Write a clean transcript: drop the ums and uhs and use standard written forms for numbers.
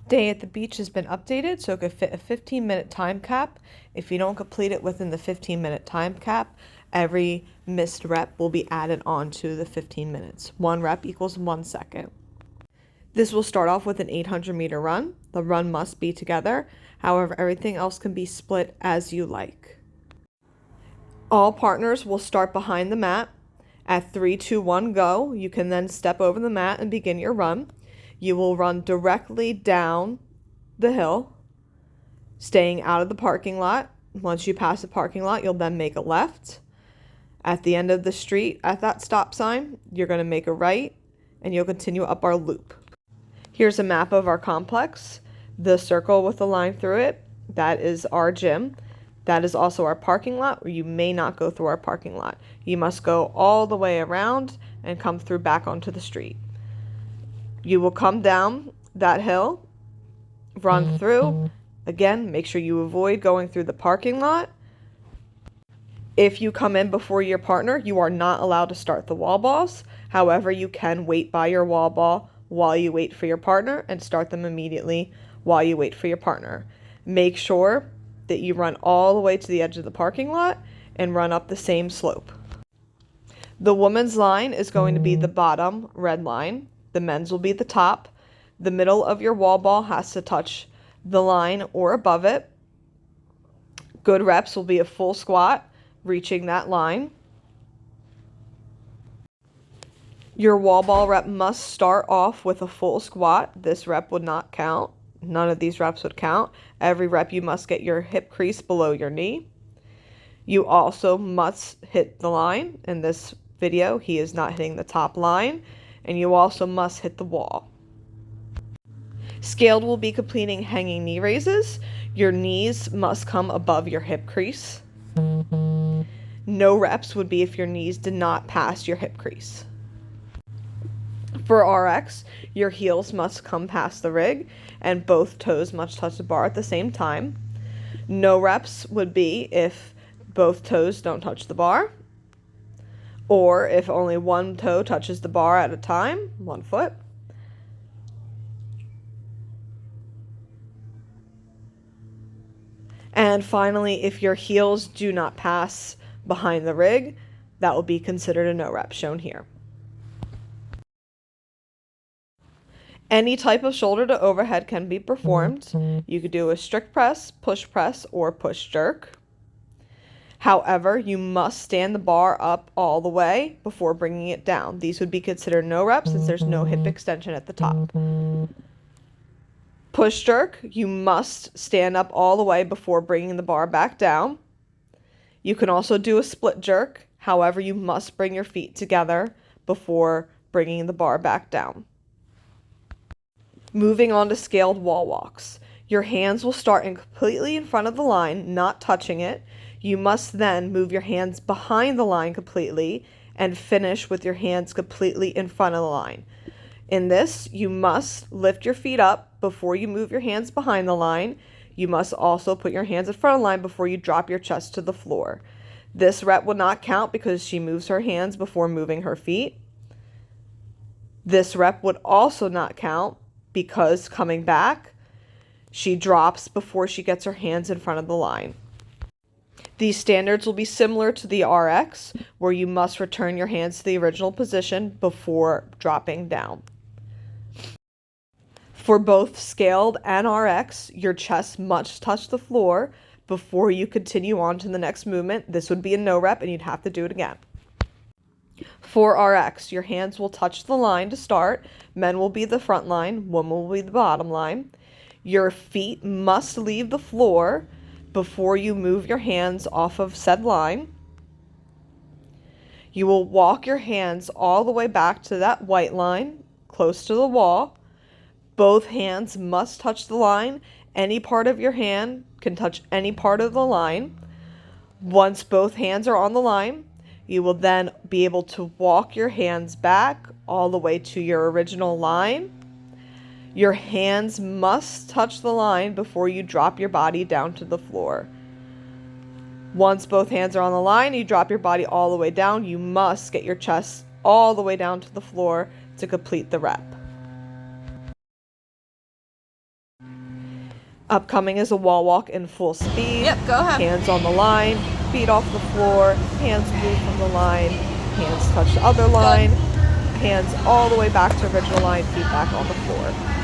Day at the beach has been updated so it could fit a 15-minute time cap. If you don't complete it within the 15-minute time cap, every missed rep will be added on to the 15 minutes. 1 rep equals 1 second. This will start off with an 800-meter run. The run must be together. However, everything else can be split as you like. All partners will start behind the mat. At 3, 2, 1, go. You can then step over the mat and begin your run. You will run directly down the hill, staying out of the parking lot. Once you pass the parking lot, you'll then make a left. At the end of the street, at that stop sign, you're going to make a right, and you'll continue up our loop. Here's a map of our complex. The circle with the line through it, that is our gym. That is also our parking lot, where you may not go through our parking lot. You must go all the way around and come through back onto the street. You will come down that hill, run through. Again, make sure you avoid going through the parking lot. If you come in before your partner, you are not allowed to start the wall balls. However, you can wait by your wall ball while you wait for your partner and start them immediately while you wait for your partner. Make sure that you run all the way to the edge of the parking lot and run up the same slope. The woman's line is going to be the bottom red line. The men's will be the top. The middle of your wall ball has to touch the line or above it. Good reps will be a full squat, reaching that line. Your wall ball rep must start off with a full squat. This rep would not count. None of these reps would count. Every rep you must get your hip crease below your knee. You also must hit the line. In this video, he is not hitting the top line. And you also must hit the wall. Scaled will be completing hanging knee raises. Your knees must come above your hip crease. No reps would be if your knees did not pass your hip crease. For RX, your heels must come past the rig and both toes must touch the bar at the same time. No reps would be if both toes don't touch the bar, or if only one toe touches the bar at a time, 1 foot. And finally, if your heels do not pass behind the rig, that will be considered a no rep, shown here. Any type of shoulder to overhead can be performed. You could do a strict press, or push jerk. However, you must stand the bar up all the way before bringing it down. These would be considered no reps since there's no hip extension at the top. Push jerk, you must stand up all the way before bringing the bar back down. You can also do a split jerk. However, you must bring your feet together before bringing the bar back down. Moving on to scaled wall walks. Your hands will start completely in front of the line, not touching it. You must then move your hands behind the line completely and finish with your hands completely in front of the line. In this, you must lift your feet up before you move your hands behind the line. You must also put your hands in front of the line before you drop your chest to the floor. This rep will not count because she moves her hands before moving her feet. This rep would also not count because coming back, she drops before she gets her hands in front of the line. These standards will be similar to the RX, where you must return your hands to the original position before dropping down. For both scaled and RX, your chest must touch the floor before you continue on to the next movement. This would be a no rep and you'd have to do it again. For RX, your hands will touch the line to start. Men will be the front line, women will be the bottom line. Your feet must leave the floor before you move your hands off of said line. You will walk your hands all the way back to that white line, close to the wall. Both hands must touch the line. Any part of your hand can touch any part of the line. Once both hands are on the line, you will then be able to walk your hands back all the way to your original line. Your hands must touch the line before you drop your body down to the floor. Once both hands are on the line, you drop your body all the way down. You must get your chest all the way down to the floor to complete the rep. Upcoming is a wall walk in full speed. Yep, go ahead. Hands on the line, feet off the floor, hands move from the line, hands touch the other line, hands all the way back to original line, feet back on the floor.